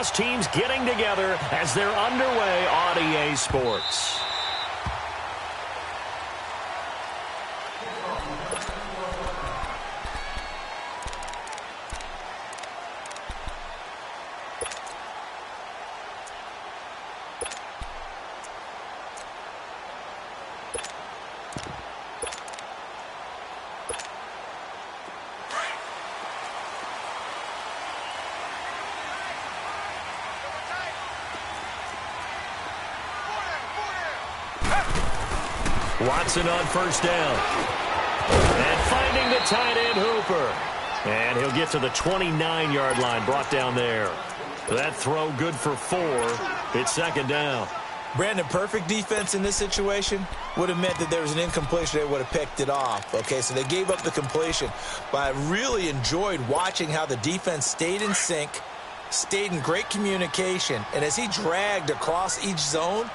lacrosse teams getting together as they're underway on EA Sports. Watson on first down. And finding the tight end Hooper. And he'll get to the 29-yard line, brought down there. That throw good for 4. It's second down. Brandon, perfect defense in this situation would have meant that there was an incompletion. They would have picked it off. Okay, so they gave up the completion. But I really enjoyed watching how the defense stayed in sync, stayed in great communication. And as he dragged across each zone,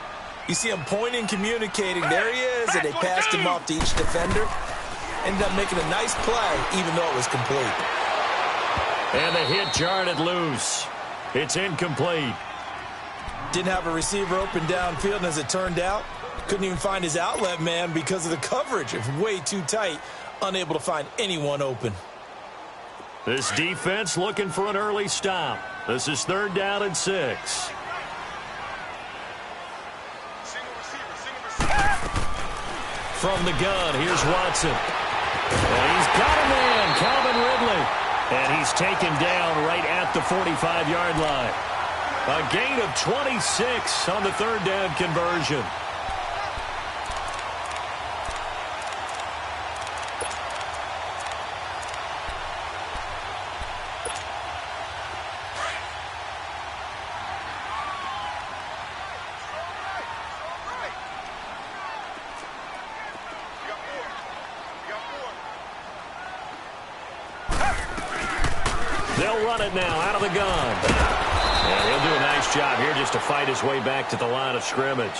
you see him pointing, communicating. There he is, and they passed him off to each defender. Ended up making a nice play, even though it was complete. And the hit jarred it loose. It's incomplete. Didn't have a receiver open downfield, and as it turned out, couldn't even find his outlet man because of the coverage. It was way too tight, unable to find anyone open. This defense looking for an early stop. This is 3rd down and 6. From the gun, here's Watson. And he's got a man, Calvin Ridley. And he's taken down right at the 45-yard line. A gain of 26 on the 3rd down conversion. They'll run it now out of the gun. And he'll do a nice job here just to fight his way back to the line of scrimmage.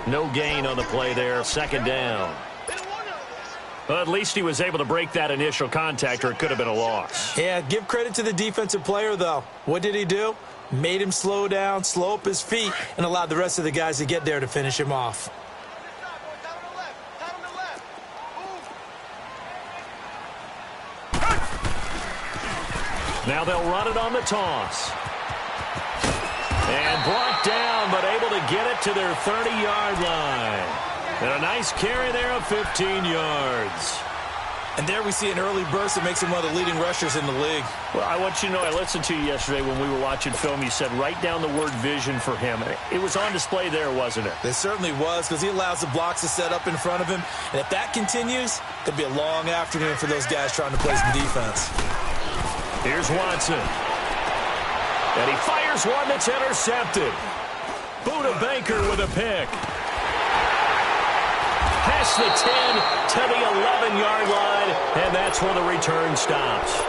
No gain on the play there. 2nd down. Well, at least he was able to break that initial contact, or it could have been a loss. Yeah, give credit to the defensive player, though. What did he do? Made him slow down, slow up his feet, and allowed the rest of the guys to get there to finish him off. Now they'll run it on the toss. And brought down, but able to get it to their 30-yard line. And a nice carry there of 15 yards. And there we see an early burst that makes him one of the leading rushers in the league. Well, I want you to know, I listened to you yesterday when we were watching film. You said write down the word vision for him. It was on display there, wasn't it? It certainly was, because he allows the blocks to set up in front of him. And if that continues, it'll be a long afternoon for those guys trying to play some defense. Here's Watson. And he fires one that's intercepted. Buda Baker with a pick. Past the 10 to the 11-yard line, and that's where the return stops.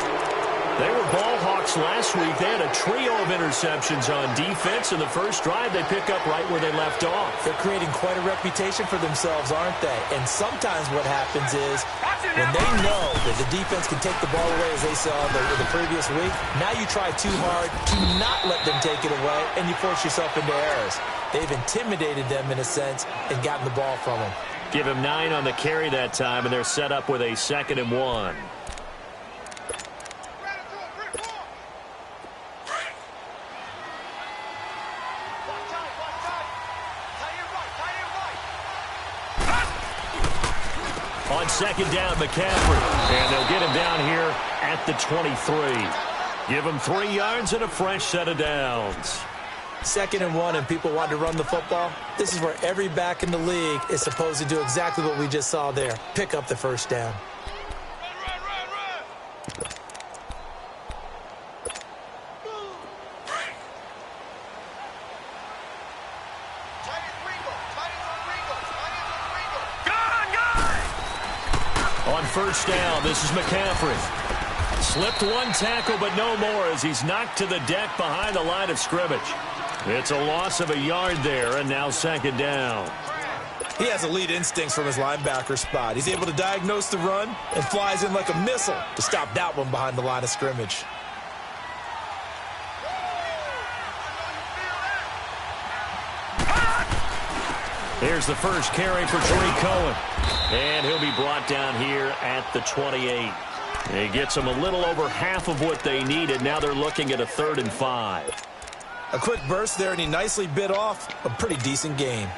They were ball hawks last week. They had a trio of interceptions on defense. In the first drive, they pick up right where they left off. They're creating quite a reputation for themselves, aren't they? And sometimes what happens is when they know that the defense can take the ball away, as they saw the previous week, now you try too hard to not let them take it away, and you force yourself into errors. They've intimidated them in a sense and gotten the ball from them. Give him 9 on the carry that time, and they're set up with a 2nd and 1. On 2nd down, McCaffrey. And they'll get him down here at the 23. Give him 3 yards and a fresh set of downs. 2nd and 1, and people want to run the football. This is where every back in the league is supposed to do exactly what we just saw there. Pick up the first down. On first down, this is McCaffrey. Slipped one tackle, but no more as he's knocked to the deck behind the line of scrimmage. It's a loss of a yard there, and now 2nd down. He has elite instincts from his linebacker spot. He's able to diagnose the run and flies in like a missile to stop that one behind the line of scrimmage. Here's the first carry for Tariq Cohen. And he'll be brought down here at the 28. He gets them a little over half of what they needed. Now they're looking at a 3rd and 5. A quick burst there, and he nicely bit off a pretty decent gain.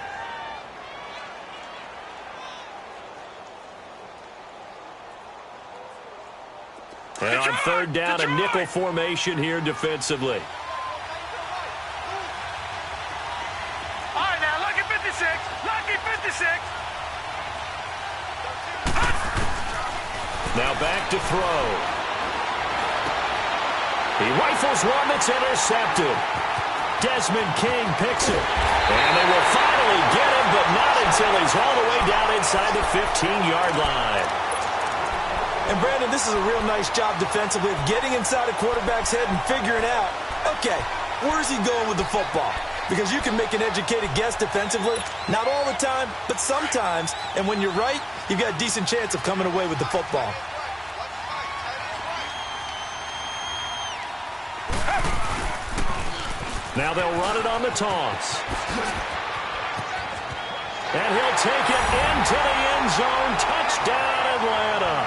And on 3rd down, a nickel formation here defensively. All right, now, lucky 56. Lucky 56. Now back to throw. He rifles one that's intercepted. Desmond King picks it. And they will finally get him, but not until he's all the way down inside the 15-yard line. And, Brandon, this is a real nice job defensively of getting inside a quarterback's head and figuring out, okay, where's he going with the football? Because you can make an educated guess defensively, not all the time, but sometimes. And when you're right, you've got a decent chance of coming away with the football. Now they'll run it on the toss. And he'll take it into the end zone. Touchdown, Atlanta.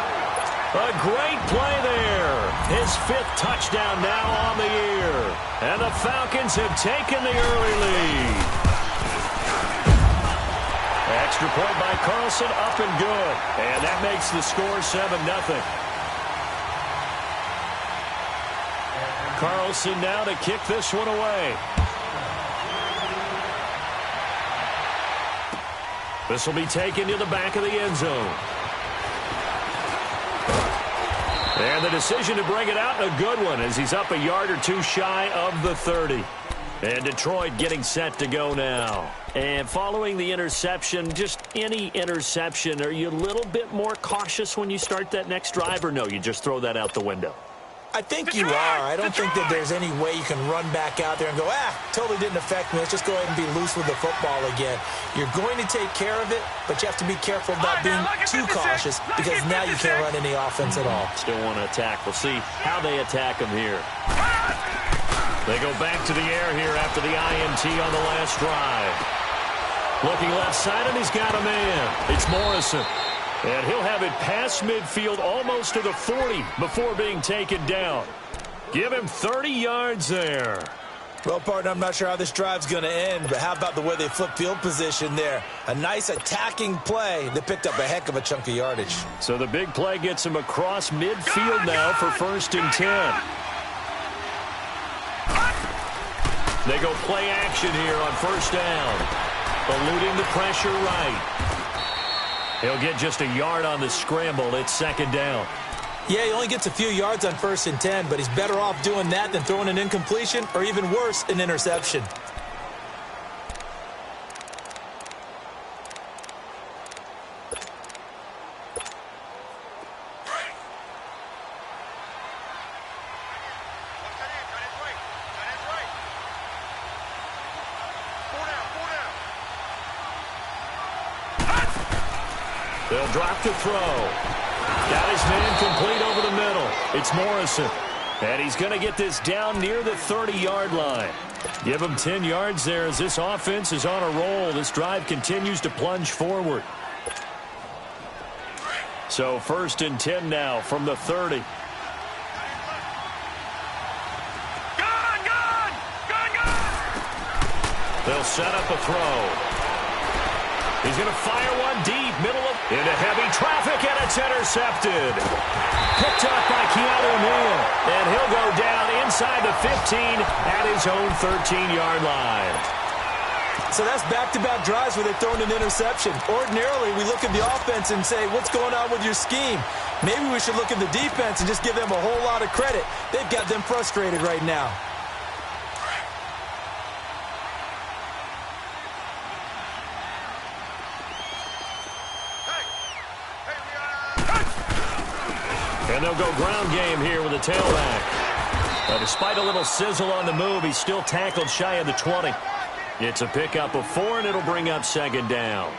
A great play there. His 5th touchdown now on the year. And the Falcons have taken the early lead. Extra point by Carlson, up and good. And that makes the score 7-0. Carlson now to kick this one away. This will be taken to the back of the end zone. And the decision to bring it out, a good one, as he's up a yard or two shy of the 30. And Detroit getting set to go now. And following the interception, just any interception, are you a little bit more cautious when you start that next drive, or no, you just throw that out the window? I think you are. I don't think that there's any way you can run back out there and go, totally didn't affect me. Let's just go ahead and be loose with the football again. You're going to take care of it, but you have to be careful about being too cautious because now you can't run any offense at all. Still want to attack. We'll see how they attack him here. They go back to the air here after the INT on the last drive. Looking left side, and he's got a man. It's Morrison. And he'll have it past midfield almost to the 40 before being taken down. Give him 30 yards there. Well, partner, I'm not sure how this drive's going to end, but how about the way they flip field position there? A nice attacking play that picked up a heck of a chunk of yardage. So the big play gets him across midfield now for 1st and 10. They go play action here on 1st down. Eluding the pressure right. He'll get just a yard on the scramble. It's 2nd down. Yeah, he only gets a few yards on 1st and 10, but he's better off doing that than throwing an incompletion or even worse, an interception. They'll drop to throw. Got his man complete over the middle. It's Morrison. And he's going to get this down near the 30-yard line. Give him 10 yards there as this offense is on a roll. This drive continues to plunge forward. So 1st and 10 now from the 30. They'll set up a throw. He's going to fire one deep, middle of, into heavy traffic, and it's intercepted. Picked up by Keanu Neal, and he'll go down inside the 15 at his own 13-yard line. So that's back-to-back drives where they're throwing an interception. Ordinarily, we look at the offense and say, what's going on with your scheme? Maybe we should look at the defense and just give them a whole lot of credit. They've got them frustrated right now. And they'll go ground game here with a tailback. Despite a little sizzle on the move, he's still tackled shy of the 20. It's a pickup of 4, and it'll bring up 2nd down.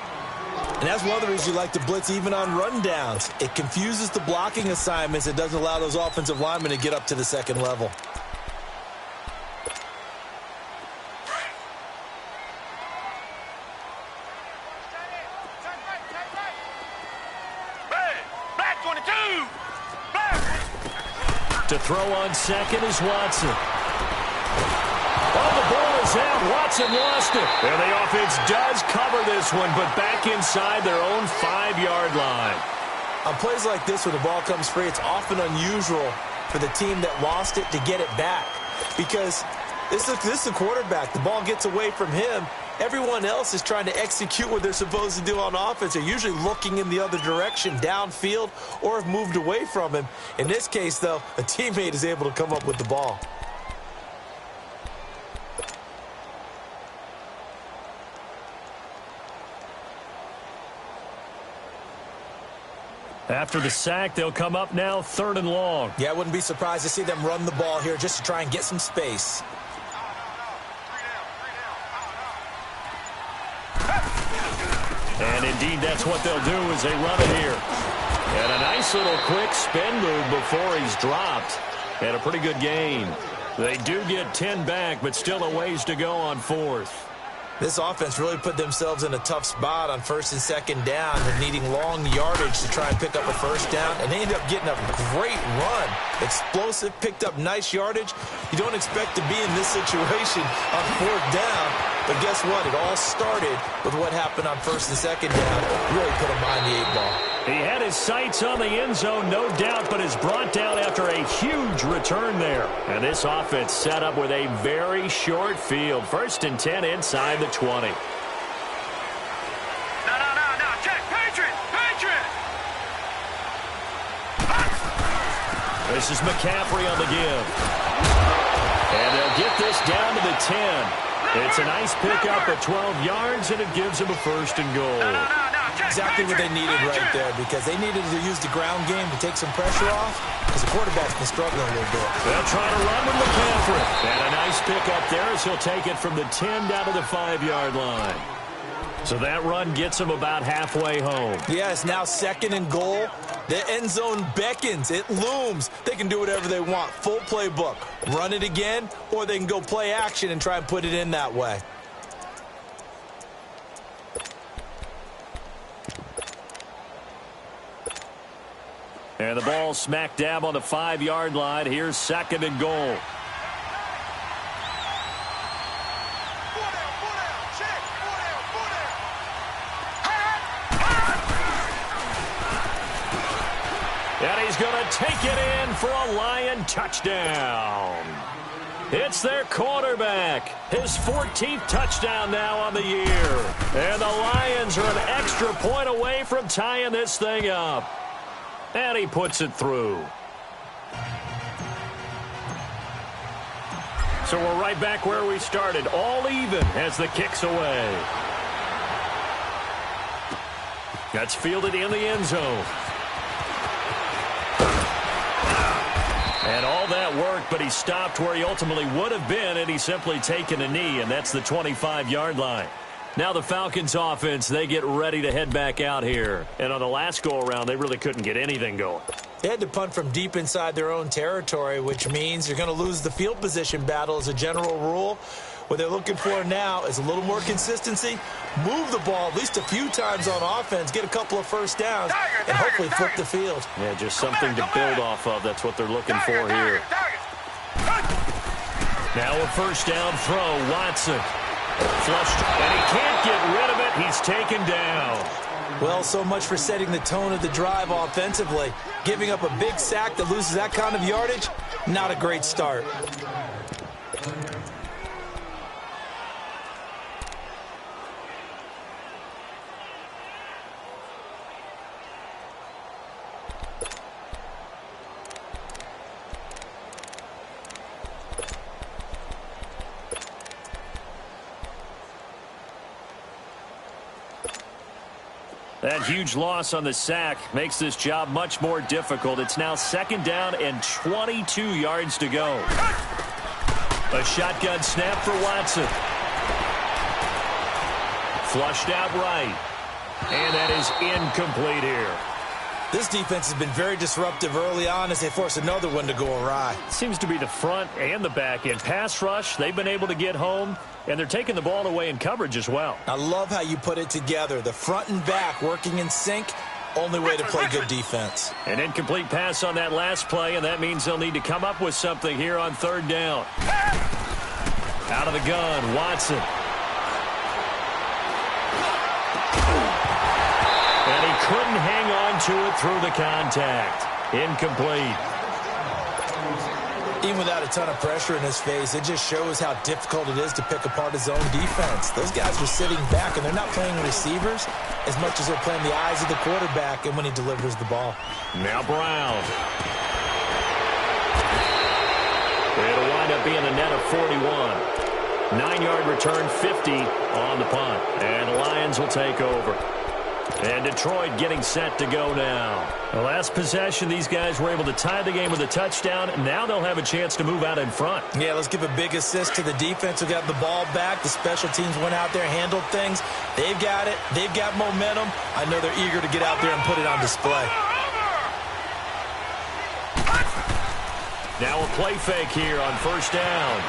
And that's one of the reasons you like to blitz even on rundowns. It confuses the blocking assignments. It doesn't allow those offensive linemen to get up to the 2nd level. To throw on second is Watson. Oh, the ball is out. Watson lost it. And the offense does cover this one, but back inside their own 5-yard line. On plays like this, when the ball comes free, it's often unusual for the team that lost it to get it back. Because this is the quarterback. The ball gets away from him. Everyone else is trying to execute what they're supposed to do on offense. They're usually looking in the other direction, downfield, or have moved away from him. In this case, though, a teammate is able to come up with the ball. After the sack, they'll come up now 3rd and long. Yeah, I wouldn't be surprised to see them run the ball here just to try and get some space. And indeed, that's what they'll do as they run it here. And a nice little quick spin move before he's dropped. And a pretty good gain. They do get 10 back, but still a ways to go on 4th. This offense really put themselves in a tough spot on 1st and 2nd down. They're needing long yardage to try and pick up a 1st down, and they ended up getting a great run. Explosive, picked up nice yardage. You don't expect to be in this situation on 4th down, but guess what? It all started with what happened on 1st and 2nd down. Really put them behind the 8-ball. He had his sights on the end zone, no doubt, but is brought down after a huge return there. And this offense set up with a very short field. 1st and 10 inside the 20. No. Check. Patriot. This is McCaffrey on the give. And they'll get this down to the 10. It's a nice pickup at 12 yards, and it gives them a 1st and goal. No. Exactly what they needed right there, because they needed to use the ground game to take some pressure off, because the quarterback's been struggling a little bit. They'll try to run with McCaffrey. And a nice pickup there as he'll take it from the 10 down to the 5-yard line. So that run gets them about halfway home. Yeah, it's now 2nd and goal. The end zone beckons. It looms. They can do whatever they want. Full playbook. Run it again, or they can go play action and try and put it in that way. And the ball smack dab on the 5-yard line. Here's 2nd and goal. And he's going to take it in for a Lion touchdown. It's their quarterback. His 14th touchdown now on the year. And the Lions are an extra point away from tying this thing up. And he puts it through. So we're right back where we started. All even as the kick's away. That's fielded in the end zone. And all that work, but he stopped where he ultimately would have been, and he's simply taken a knee, and that's the 25-yard line. Now the Falcons offense, they get ready to head back out here. And on the last go-around, they really couldn't get anything going. They had to punt from deep inside their own territory, which means you're going to lose the field position battle as a general rule. What they're looking for now is a little more consistency, move the ball at least a few times on offense, get a couple of 1st downs, and hopefully flip the field. Yeah, just something to build off of. That's what they're looking for here. Now a 1st down throw, Watson. Flushed, and he can't get rid of it. He's taken down. Well, so much for setting the tone of the drive offensively. Giving up a big sack that loses that kind of yardage, not a great start. That huge loss on the sack makes this job much more difficult. It's now 2nd down and 22 yards to go. A shotgun snap for Watson. Flushed out right. And that is incomplete here. This defense has been very disruptive early on as they force another one to go awry. Seems to be the front and the back end. Pass rush, they've been able to get home, and they're taking the ball away in coverage as well. I love how you put it together. The front and back working in sync. Only way to play good defense. An incomplete pass on that last play, and that means they'll need to come up with something here on third down. Out of the gun, Watson. And he couldn't hang on to it through the contact. Incomplete. Even without a ton of pressure in his face, it just shows how difficult it is to pick apart his own defense. Those guys are sitting back, and they're not playing receivers as much as they're playing the eyes of the quarterback and when he delivers the ball. Now Brown. It'll wind up being a net of 41. 9-yard return, 50 on the punt. And the Lions will take over. And Detroit getting set to go now. The last possession, these guys were able to tie the game with a touchdown. Now they'll have a chance to move out in front. Yeah, let's give a big assist to the defense who got the ball back. The special teams went out there, handled things. They've got it. They've got momentum. I know they're eager to get out there and put it on display. Now a play fake here on first down.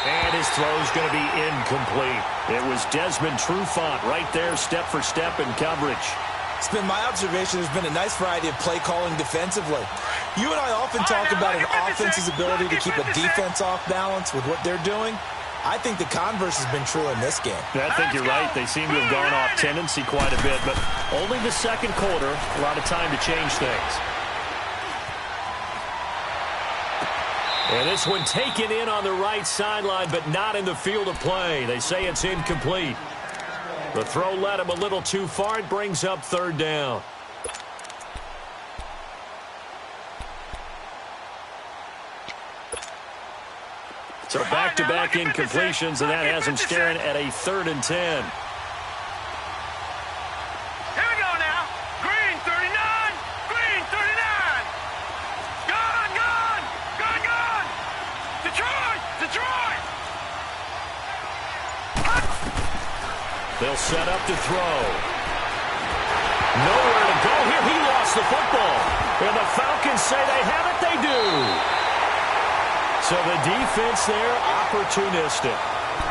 And his throw's going to be incomplete. It was Desmond Trufant right there, step for step in coverage. It's been my observation there's been a nice variety of play calling defensively. You and I often talk about an offense's ability to keep a defense off balance with what they're doing. I think the converse has been true in this game. I think you're right. They seem to have gone off tendency quite a bit, but only the second quarter, a lot of time to change things. And this one taken in on the right sideline, but not in the field of play. They say it's incomplete. The throw led him a little too far. It brings up third down. So back-to-back incompletions, and that has him staring at a 3rd and 10. They'll set up to throw. Nowhere to go here. He lost the football. And the Falcons say they have it. They do. So the defense there, opportunistic.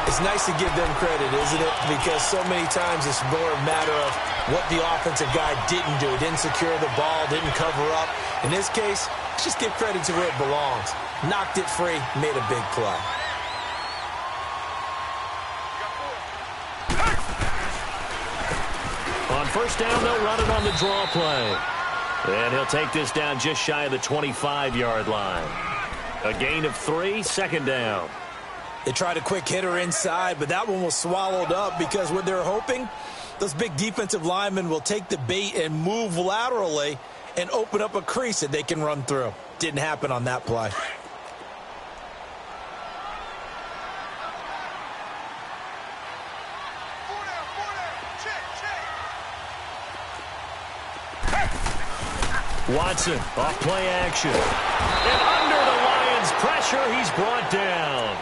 It's nice to give them credit, isn't it? Because so many times it's more a matter of what the offensive guy didn't do. Didn't secure the ball, didn't cover up. In this case, just give credit to where it belongs. Knocked it free, made a big play. On first down, they'll run it on the draw play. And he'll take this down just shy of the 25-yard line. A gain of 3, second down. They tried a quick hitter inside, but that one was swallowed up because what they're hoping, those big defensive linemen will take the bait and move laterally and open up a crease that they can run through. Didn't happen on that play. Watson, off play action. And under the Lions' pressure, he's brought down.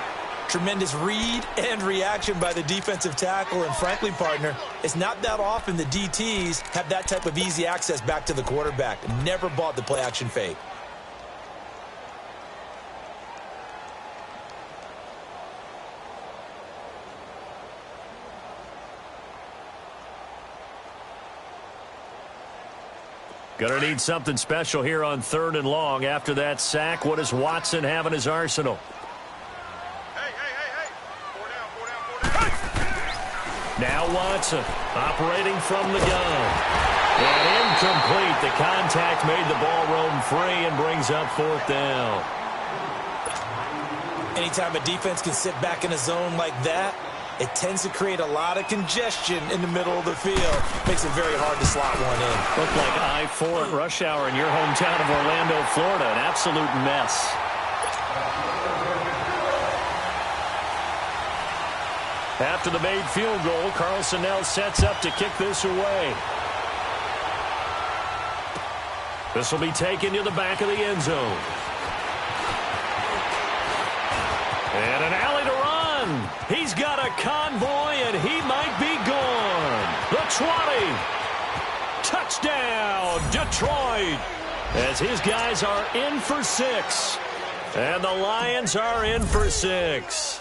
Tremendous read and reaction by the defensive tackle. And frankly, partner, it's not that often the DTs have that type of easy access back to the quarterback. Never bought the play action fake. Gonna need something special here on 3rd and long. After that sack, what does Watson have in his arsenal? Hey. 4 down. Now Watson operating from the gun. And incomplete. The contact made the ball roam free and brings up 4th down. Anytime a defense can sit back in a zone like that, it tends to create a lot of congestion in the middle of the field. Makes it very hard to slot one in. Looked like I-4 at rush hour in your hometown of Orlando, Florida. An absolute mess. After the made field goal, Carlson now sets up to kick this away. This will be taken to the back of the end zone. And an alley to run. He's got a convoy, and he might be gone. The 20. Touchdown, Detroit. As his guys are in for 6. And the Lions are in for 6.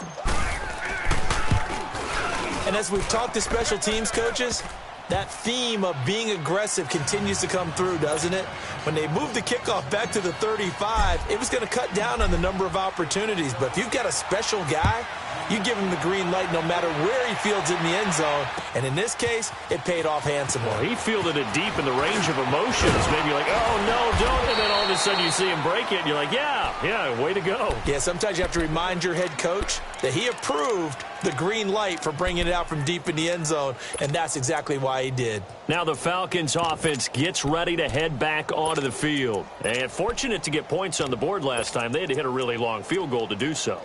And as we've talked to special teams coaches, That theme of being aggressive continues to come through, doesn't it? When they moved the kickoff back to the 35, it was going to cut down on the number of opportunities. But if you've got a special guy, you give him the green light no matter where he fields in the end zone. And in this case, it paid off handsomely. Well, he fielded it deep in the range of emotions. Maybe like, oh, no, don't. And then all of a sudden you see him break it, and you're like, yeah, way to go. Yeah, sometimes you have to remind your head coach that he approved the green light for bringing it out from deep in the end zone, and that's exactly why he did. Now the Falcons offense gets ready to head back onto the field. And fortunate to get points on the board last time. They had to hit a really long field goal to do so.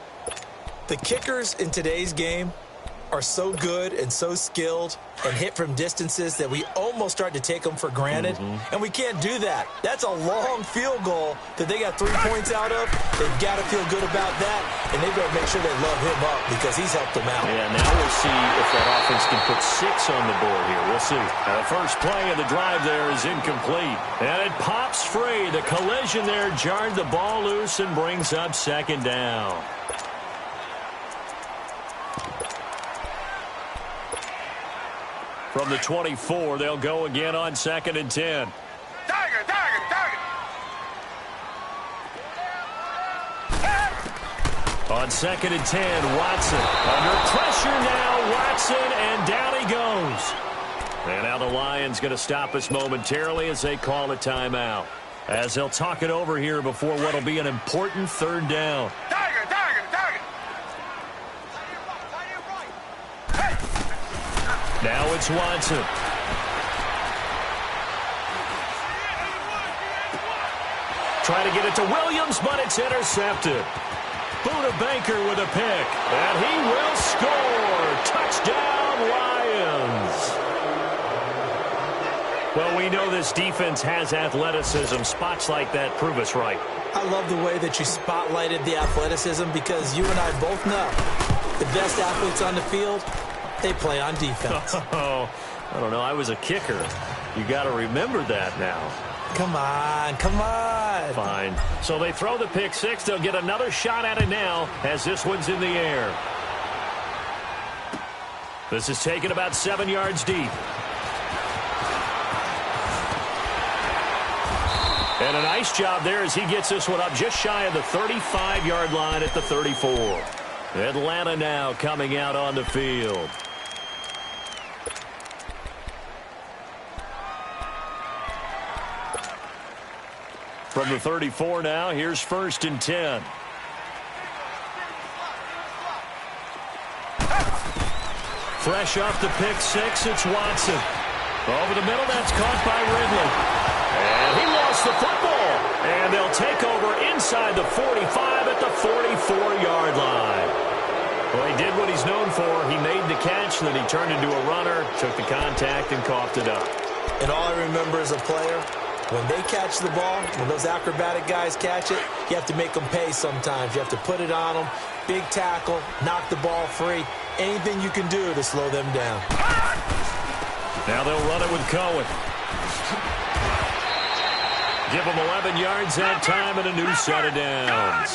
The kickers in today's game are so good and so skilled and hit from distances that we almost start to take them for granted. And we can't do that. That's a long field goal that they got 3 points out of. They've got to feel good about that, and they've got to make sure they love him up because he's helped them out. Yeah, now we'll see if that offense can put 6 on the board here. We'll see. The first play of the drive there is incomplete. And it pops free. The collision there jarred the ball loose and brings up second down. From the 24, they'll go again on 2nd and 10. Target. On 2nd and 10, Watson. Under pressure now, Watson, and down he goes. And now the Lions going to stop us momentarily as they call a timeout. As they'll talk it over here before what will be an important 3rd down. Target. Now it's Watson. Trying to get it to Williams, but it's intercepted. Buda Baker with a pick, and he will score. Touchdown, Lions. Well, we know this defense has athleticism. Spots like that prove us right. I love the way that you spotlighted the athleticism because you and I both know the best athletes on the field, they play on defense. Oh, I don't know. I was a kicker. You got to remember that now. Come on. Fine. So they throw the pick 6. They'll get another shot at it now as this one's in the air. This is taken about 7 yards deep. And a nice job there as he gets this one up just shy of the 35-yard line at the 34. Atlanta now coming out on the field. From the 34 now, here's 1st and 10. Fresh off the pick 6, it's Watson. Over the middle, that's caught by Ridley. And he lost the football. And they'll take over inside the 45 at the 44-yard line. Well, he did what he's known for. He made the catch, then he turned into a runner, took the contact, and coughed it up. And all I remember as a player, when they catch the ball, when those acrobatic guys catch it, you have to make them pay sometimes. You have to put it on them, big tackle, knock the ball free, anything you can do to slow them down. Now they'll run it with Cohen. Give them 11 yards that time and a new set of downs.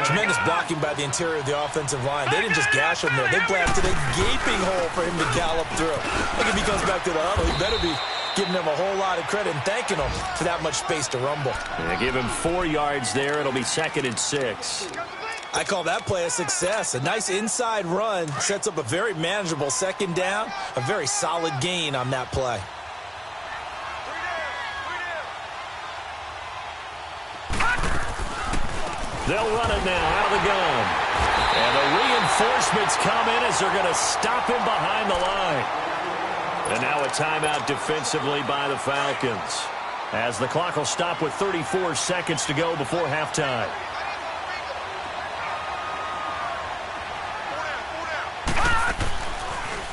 Tremendous blocking by the interior of the offensive line. They didn't just gash him there. They blasted a gaping hole for him to gallop through. Look, if he comes back to the huddle, he better be giving them a whole lot of credit and thanking them for that much space to rumble. They give him 4 yards there. It'll be 2nd and 6. I call that play a success. A nice inside run sets up a very manageable 2nd down. A very solid gain on that play. They'll run it now out of the gun. And the reinforcements come in as they're going to stop him behind the line. And now a timeout defensively by the Falcons, as the clock will stop with 34 seconds to go before halftime.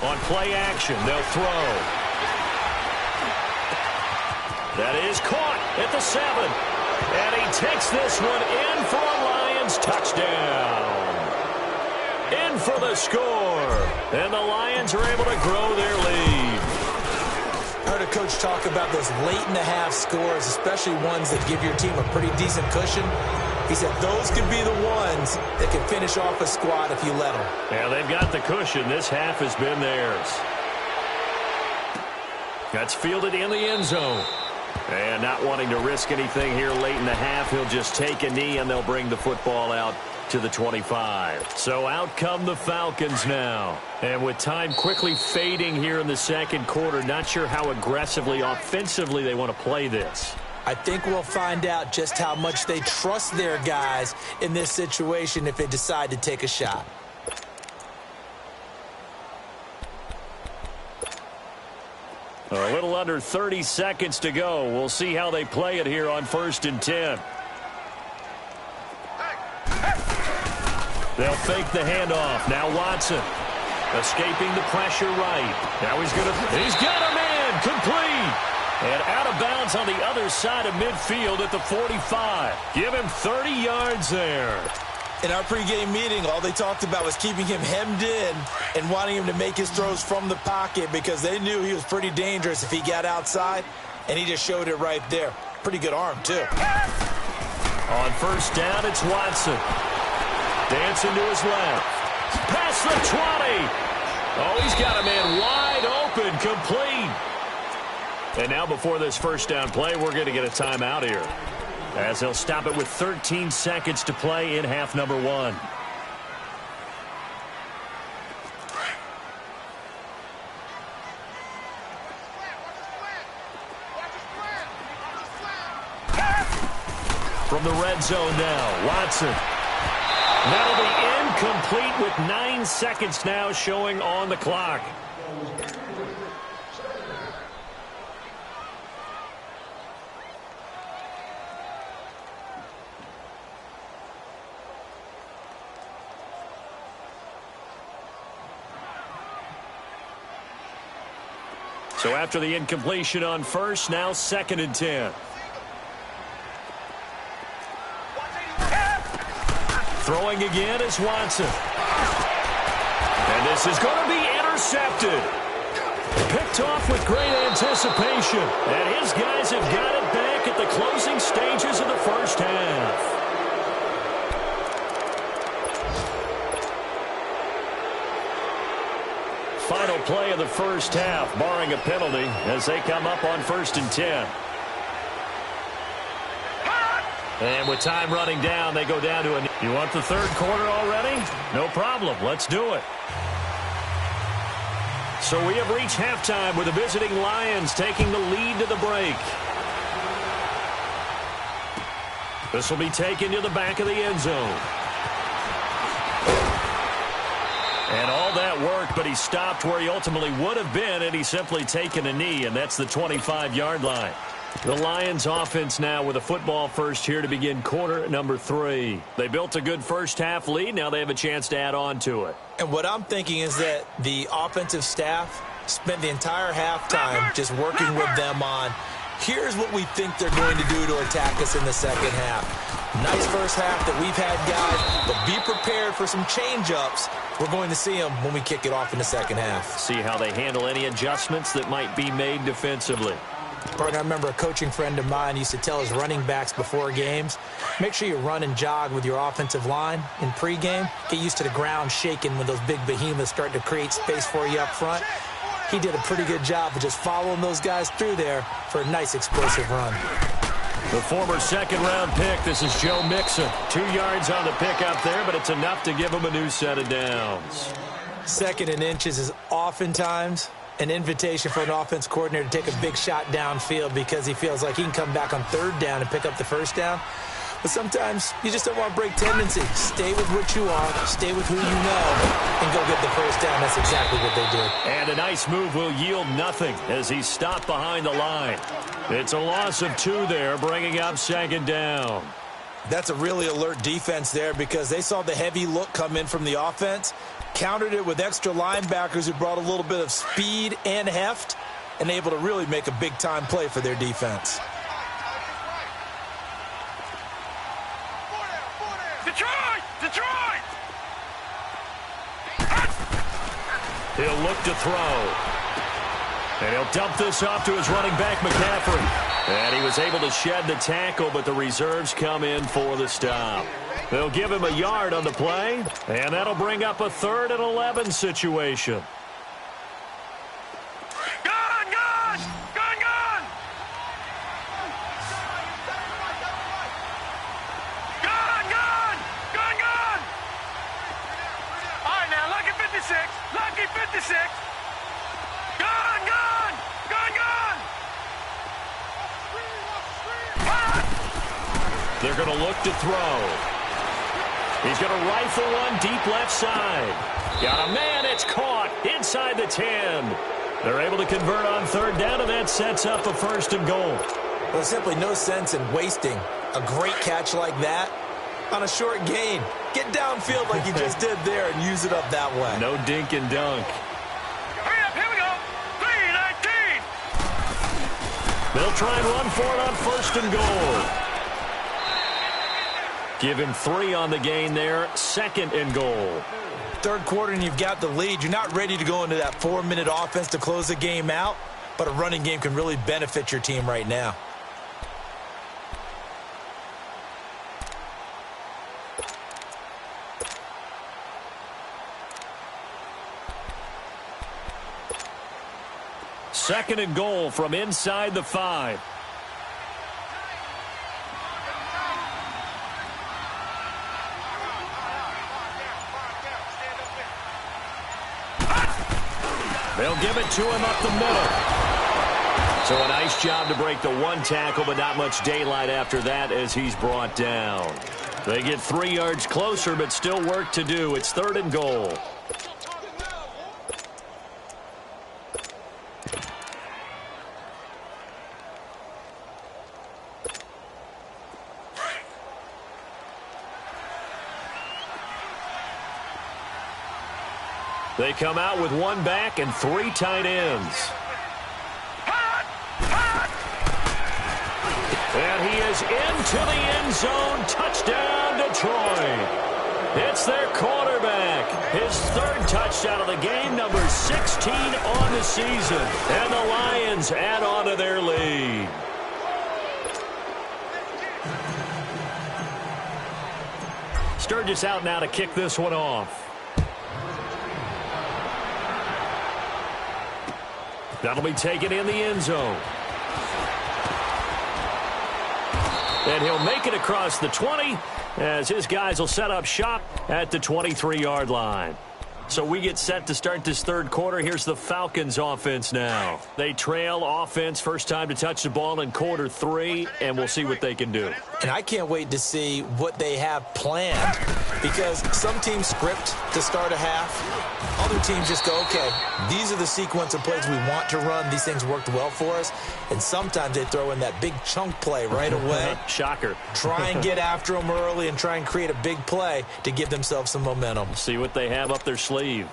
On play action, they'll throw. That is caught at the 7. And he takes this one in for a Lions touchdown. In for the score. And the Lions are able to grow their lead. I heard a coach talk about those late-in-the-half scores, especially ones that give your team a pretty decent cushion. He said those could be the ones that can finish off a squad if you let them. Yeah, they've got the cushion. This half has been theirs. That's fielded in the end zone. And not wanting to risk anything here late in the half, he'll just take a knee and they'll bring the football out to the 25. So out come the Falcons now. And with time quickly fading here in the second quarter, not sure how aggressively, offensively they want to play this. I think we'll find out just how much they trust their guys in this situation if they decide to take a shot. A little under 30 seconds to go. We'll see how they play it here on 1st and 10. They'll fake the handoff. Now Watson escaping the pressure right. Now he's got a man complete. And out of bounds on the other side of midfield at the 45. Give him 30 yards there. In our pregame meeting, all they talked about was keeping him hemmed in and wanting him to make his throws from the pocket because they knew he was pretty dangerous if he got outside, and he just showed it right there. Pretty good arm, too. On 1st down, it's Watson. Dancing to his left. Past the 20. Oh, he's got a man wide open, complete. And now before this 1st down play, we're going to get a timeout here, as he'll stop it with 13 seconds to play in half number 1. From the red zone now, Watson. That'll be incomplete with 9 seconds now showing on the clock. So after the incompletion on 1st, now 2nd and 10. Throwing again is Watson. And this is going to be intercepted. Picked off with great anticipation. And his guys have got it back at the closing stages of the 1st half. Final play of the 1st half, barring a penalty, as they come up on 1st and 10. And with time running down, they go down to a... You want the 3rd quarter already? No problem. Let's do it. So we have reached halftime with the visiting Lions taking the lead to the break. This will be taken to the back of the end zone. And all that worked, but he stopped where he ultimately would have been, and he's simply taken a knee, and that's the 25-yard line. The Lions offense now with a football first here to begin quarter number 3. They built a good 1st half lead. Now they have a chance to add on to it. And what I'm thinking is that the offensive staff spent the entire halftime just working with them on, here's what we think they're going to do to attack us in the 2nd half. Nice 1st half that we've had, guys, but be prepared for some change-ups. We're going to see them when we kick it off in the 2nd half. See how they handle any adjustments that might be made defensively. I remember a coaching friend of mine used to tell his running backs before games, make sure you run and jog with your offensive line in pregame. Get used to the ground shaking when those big behemoths start to create space for you up front. He did a pretty good job of just following those guys through there for a nice explosive run. The former 2nd-round pick, this is Joe Mixon. 2 yards on the pickup there, but it's enough to give him a new set of downs. 2nd and inches is oftentimes an invitation for an offense coordinator to take a big shot downfield because he feels like he can come back on 3rd down and pick up the 1st down. But sometimes you just don't want to break tendency. Stay with what you are, stay with who you know, and go get the 1st down. That's exactly what they did. And a nice move will yield nothing as he's stopped behind the line. It's a loss of 2 there, bringing up 2nd down. That's a really alert defense there because they saw the heavy look come in from the offense, countered it with extra linebackers who brought a little bit of speed and heft, and able to really make a big-time play for their defense. Detroit! He'll look to throw. And he'll dump this off to his running back, McCaffrey. And he was able to shed the tackle, but the reserves come in for the stop. They'll give him a yard on the play, and that'll bring up a 3rd and 11 situation. Gone! to look to throw. He's going to rifle one deep left side. Got a man. It's caught inside the 10. They're able to convert on third down, and that sets up a first and goal. Well, there's simply no sense in wasting a great catch like that on a short gain. Get downfield like you just did there and use it up that way. No dink and dunk. Hurry up, here we go. 3-19. They'll try and run for it on first and goal. Give him 3 on the gain there. Second and goal. Third quarter and you've got the lead. You're not ready to go into that 4-minute offense to close the game out, but a running game can really benefit your team right now. Second and goal from inside the 5. They'll give it to him up the middle. So a nice job to break the 1 tackle, but not much daylight after that as he's brought down. They get 3 yards closer, but still work to do. It's third and goal. They come out with 1 back and 3 tight ends. And he is into the end zone. Touchdown, Detroit. It's their quarterback. His 3rd touchdown of the game, number 16 on the season. And the Lions add on to their lead. Sturgis out now to kick this one off. That'll be taken in the end zone. And he'll make it across the 20 as his guys will set up shop at the 23-yard line. So we get set to start this third quarter. Here's the Falcons offense now. They trail offense, first time to touch the ball in quarter 3, and we'll see what they can do. And I can't wait to see what they have planned, because some teams script to start a half. Other teams just go, okay, these are the sequence of plays we want to run. These things worked well for us. And sometimes they throw in that big chunk play right away. Shocker. Try and get after them early and try and create a big play to give themselves some momentum. See what they have up their sleeve.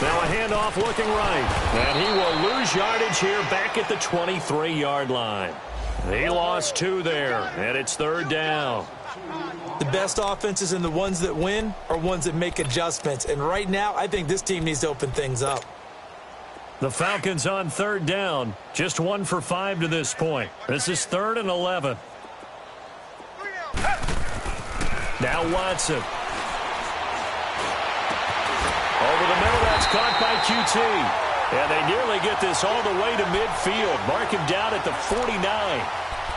Now a handoff looking right. And he will lose yardage here back at the 23-yard line. He lost 2 there, and it's third down. The best offenses and the ones that win are ones that make adjustments. And right now, I think this team needs to open things up. The Falcons on third down. Just 1 for 5 to this point. This is 3rd and 11. Now Watson. Over the middle, that's caught by QT. And they nearly get this all the way to midfield. Mark him down at the 49.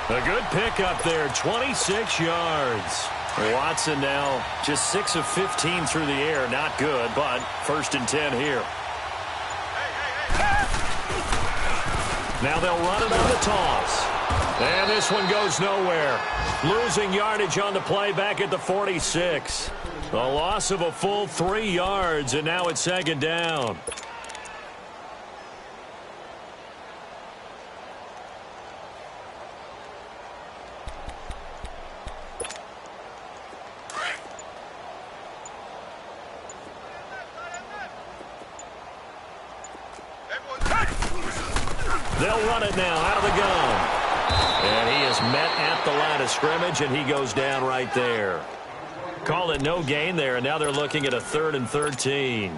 A good pickup there, 26 yards. Watson now just 6 of 15 through the air. Not good, but 1st and 10 here. Now they'll run it on the toss. And this one goes nowhere. Losing yardage on the play back at the 46. A loss of a full 3 yards, and now it's 2nd down. They'll run it now out of the gun. And he is met at the line of scrimmage, and he goes down right there. Call it no gain there, and now they're looking at a 3rd and 13.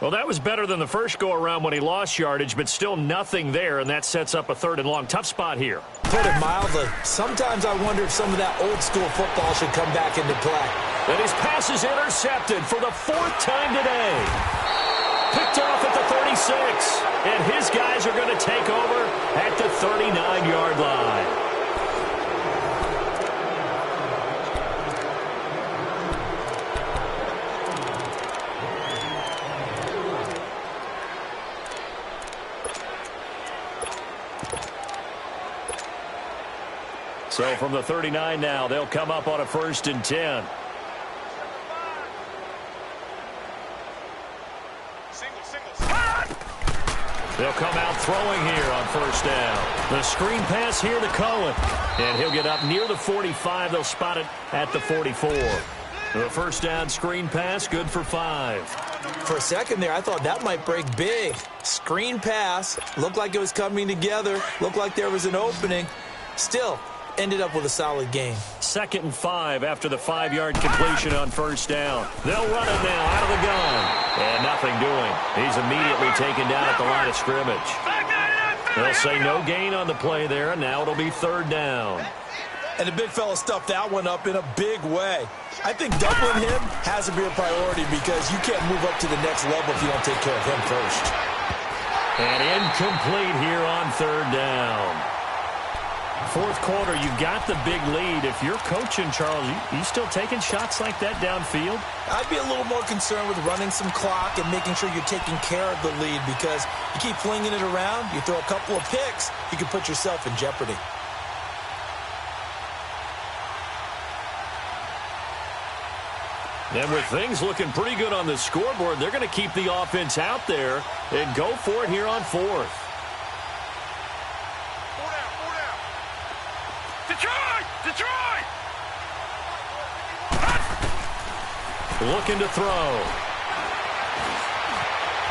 Well, that was better than the first go-around when he lost yardage, but still nothing there, and that sets up a 3rd and long. Tough spot here. Put it mildly. Sometimes I wonder if some of that old-school football should come back into play. And his pass is intercepted for the 4th time today. Picked off at the 36, and his guys are going to take over at the 39-yard line. So from the 39 now, they'll come up on a 1st and 10. They'll come out throwing here on 1st down. The screen pass here to Cohen. And he'll get up near the 45. They'll spot it at the 44. The 1st down screen pass, good for 5. For a second there, I thought that might break big. Screen pass, looked like it was coming together, looked like there was an opening. Still, ended up with a solid game. 2nd and 5 after the 5-yard completion on 1st down. They'll run it now out of the gun. And nothing doing. He's immediately taken down at the line of scrimmage. They'll say no gain on the play there, and now it'll be 3rd down. And the big fella stuffed that one up in a big way. I think doubling him has to be a priority because you can't move up to the next level if you don't take care of him first. And incomplete here on 3rd down. 4th quarter, you've got the big lead. If you're coaching, Charles, you still taking shots like that downfield? I'd be a little more concerned with running some clock and making sure you're taking care of the lead because you keep flinging it around, you throw a couple of picks, you can put yourself in jeopardy. And with things looking pretty good on the scoreboard, they're going to keep the offense out there and go for it here on 4th. Detroit! Looking to throw.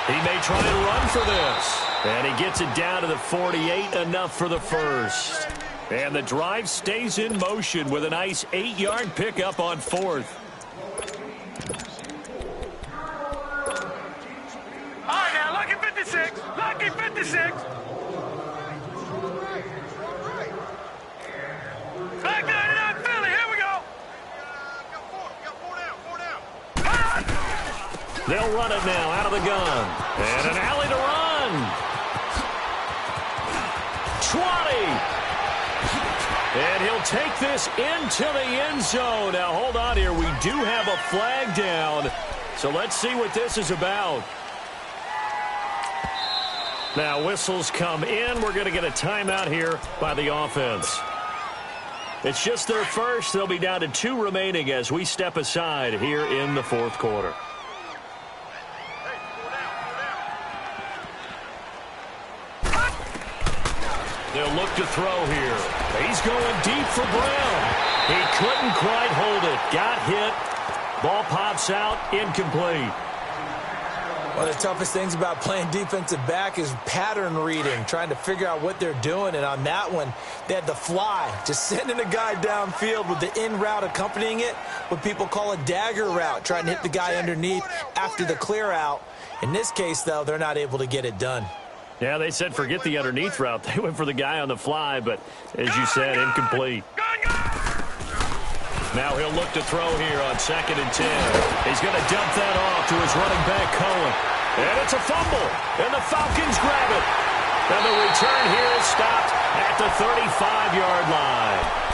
He may try and run for this. And he gets it down to the 48, enough for the 1st. And the drive stays in motion with a nice 8-yard pickup on 4th. All right, now, lucky 56. Lucky 56. Back 99 Philly. Here we go. Four down. They'll run it now out of the gun. And an alley to run. 20. And he'll take this into the end zone. Now, hold on here. We do have a flag down. So let's see what this is about. Now, whistles come in. We're going to get a timeout here by the offense. It's just their first. They'll be down to 2 remaining as we step aside here in the 4th quarter. They'll look to throw here. He's going deep for Brown. He couldn't quite hold it. Got hit. Ball pops out. Incomplete. One of the toughest things about playing defensive back is pattern reading, trying to figure out what they're doing. And on that one, they had the fly, just sending a guy downfield with the in route accompanying it, what people call a dagger route, trying to hit the guy underneath after the clear out. In this case, though, they're not able to get it done. Yeah, they said forget the underneath route. They went for the guy on the fly, but as you said, incomplete. Now he'll look to throw here on 2nd and 10. He's going to dump that off to his running back, Cohen. And it's a fumble, and the Falcons grab it. And the return here is stopped at the 35-yard line.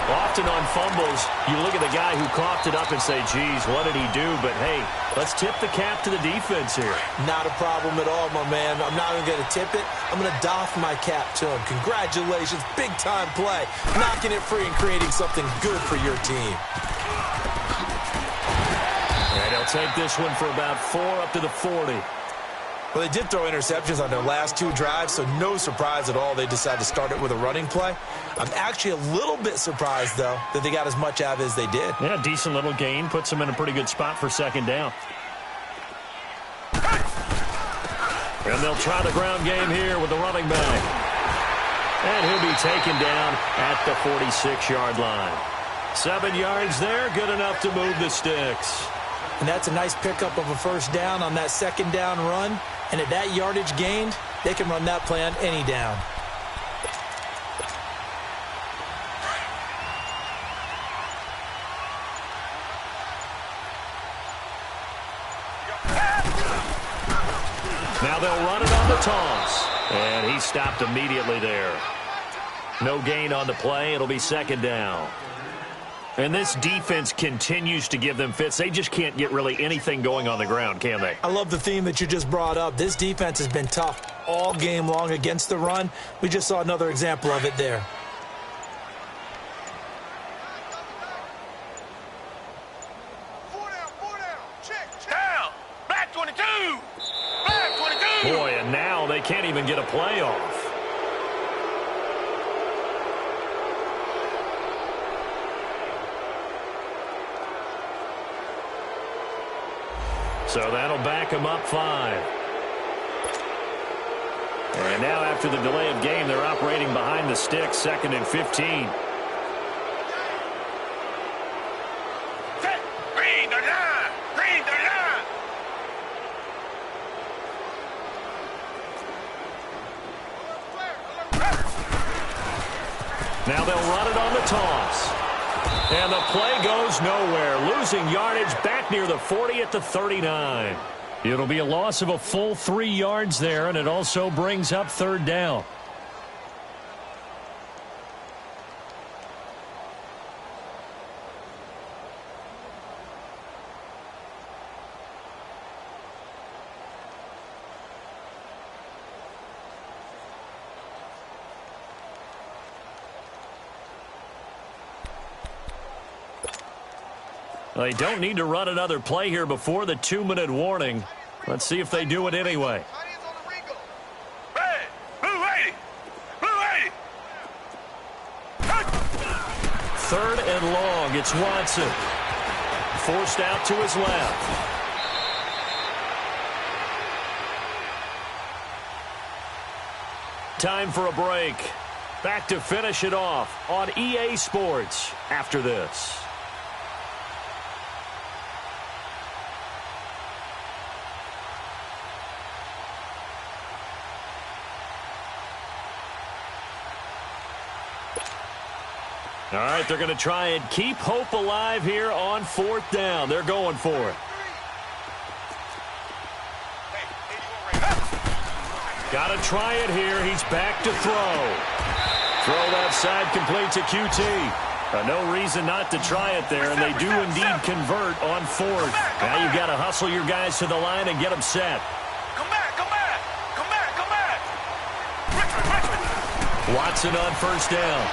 Often on fumbles, you look at the guy who coughed it up and say, geez, what did he do? But, hey, let's tip the cap to the defense here. Not a problem at all, my man. I'm not even going to tip it. I'm going to doff my cap to him. Congratulations. Big-time play. Knocking it free and creating something good for your team. And he'll take this one for about 4 up to the 40. Well, they did throw interceptions on their last 2 drives, so no surprise at all they decided to start it with a running play. I'm actually a little bit surprised, though, that they got as much out of it as they did. Yeah, decent little gain. Puts them in a pretty good spot for 2nd down. And they'll try the ground game here with the running back. And he'll be taken down at the 46-yard line. 7 yards there, good enough to move the sticks. And that's a nice pickup of a 1st down on that 2nd down run. And at that yardage gained, they can run that play on any down. Now they'll run it on the toss. And he stopped immediately there. No gain on the play. It'll be 2nd down. And this defense continues to give them fits. They just can't get really anything going on the ground, can they? I love the theme that you just brought up. This defense has been tough all game long against the run. We just saw another example of it there. Boy, and now they can't even get a play off. So that'll back them up 5. And now after the delay of game, they're operating behind the sticks, 2nd and 15. Now they'll run it on the toss. And the play goes nowhere. Losing yardage back near the 40 at the 39. It'll be a loss of a full 3 yards there, and it also brings up 3rd down. They don't need to run another play here before the 2-minute warning. Let's see if they do it anyway. Hey, blue 80. Blue 80. 3rd and long. It's Watson. Forced out to his left. Time for a break. Back to finish it off on EA Sports after this. All right, they're going to try and keep hope alive here on 4th down. They're going for it. Got to try it here. He's back to throw. Throw that side complete to QT. No reason not to try it there, and they do indeed convert on 4th. Now you've got to hustle your guys to the line and get them set. Come back, come back. Come back, come back. Richmond. Watson on 1st down.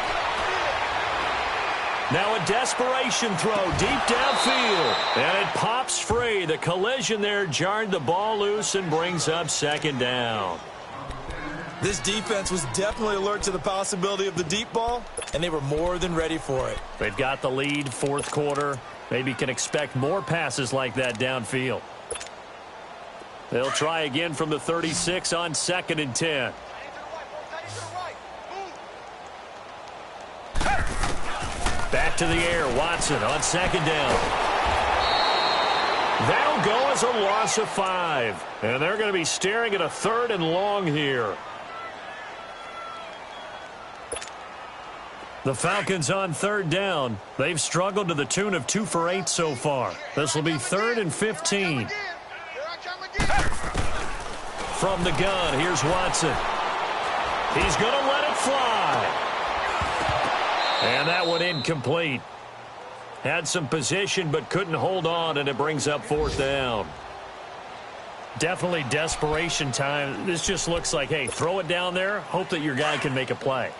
Now a desperation throw deep downfield. And it pops free. The collision there jarred the ball loose and brings up 2nd down. This defense was definitely alert to the possibility of the deep ball, and they were more than ready for it. They've got the lead, 4th quarter. Maybe can expect more passes like that downfield. They'll try again from the 36 on 2nd and 10. Back to the air, Watson on 2nd down. That'll go as a loss of 5. And they're going to be staring at a 3rd and long here. The Falcons on 3rd down. They've struggled to the tune of 2 for 8 so far. This will be 3rd and 15. From the gun, here's Watson. He's going to let it fly. And that one incomplete. Had some position but couldn't hold on, and it brings up 4th down. Definitely desperation time. This just looks like, hey, throw it down there, hope that your guy can make a play.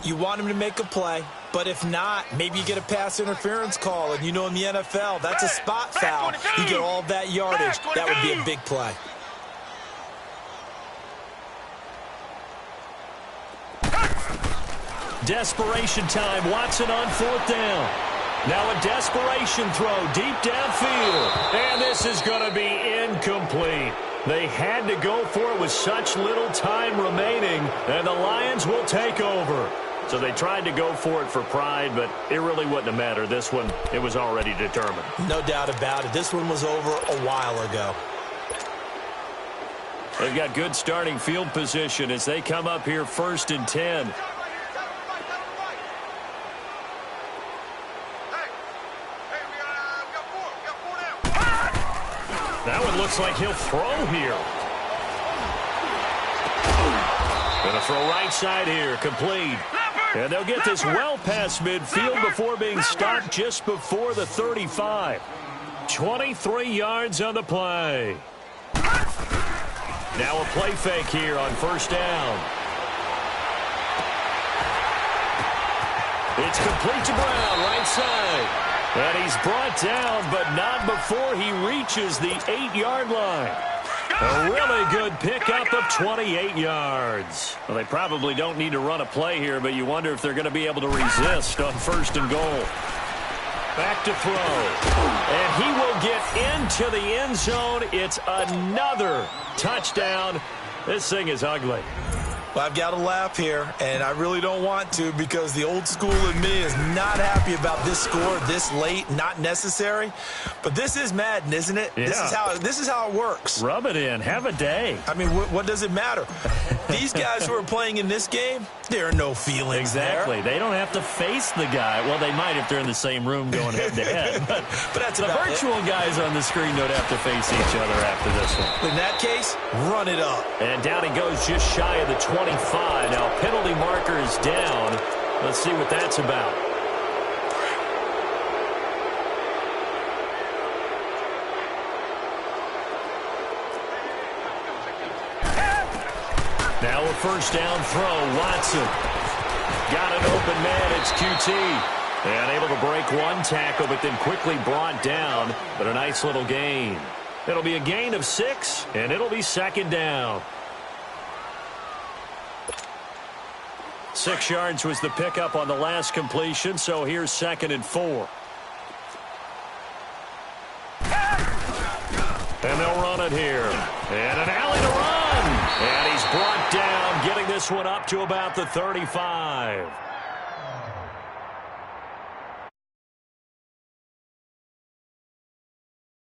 You want him to make a play, but if not, maybe you get a pass interference call, and you know in the NFL, that's a spot foul. You get all that yardage. That would be a big play. Desperation time. Watson on 4th down. Now a desperation throw deep downfield. And this is going to be incomplete. They had to go for it with such little time remaining, and the Lions will take over. So they tried to go for it for pride, but it really wouldn't have mattered. This one, it was already determined. No doubt about it. This one was over a while ago. They've got good starting field position as they come up here 1st and 10. That one looks like he'll throw here. Going to throw right side here, complete. And they'll get this well past midfield before being stopped just before the 35. 23 yards on the play. Now a play fake here on 1st down. It's complete to Brown, right side. And he's brought down, but not before he reaches the 8-yard line. A really good pickup of 28 yards. Well, they probably don't need to run a play here, but you wonder if they're going to be able to resist on 1st and goal. Back to throw. And he will get into the end zone. It's another touchdown. This thing is ugly. Well, I've got to laugh here, and I really don't want to because the old school in me is not happy about this score this late, not necessary. But this is Madden, isn't it? Yeah. This is how it works. Rub it in. Have a day. I mean, what does it matter? These guys who are playing in this game, there are no feelings Exactly. there. They don't have to face the guy. Well, they might if they're in the same room going head-to-head. But that's the virtual guys on the screen don't have to face each other after this one. In that case, run it up. And down he goes just shy of the 25. Now, penalty marker is down. Let's see what that's about. Now a 1st down throw. Watson. Got an open man. It's QT. And able to break one tackle, but then quickly brought down. But a nice little gain. It'll be a gain of 6, and it'll be 2nd down. 6 yards was the pickup on the last completion, so here's 2nd and 4. And they'll run it here. And an alley to run. And he's brought down, getting this one up to about the 35.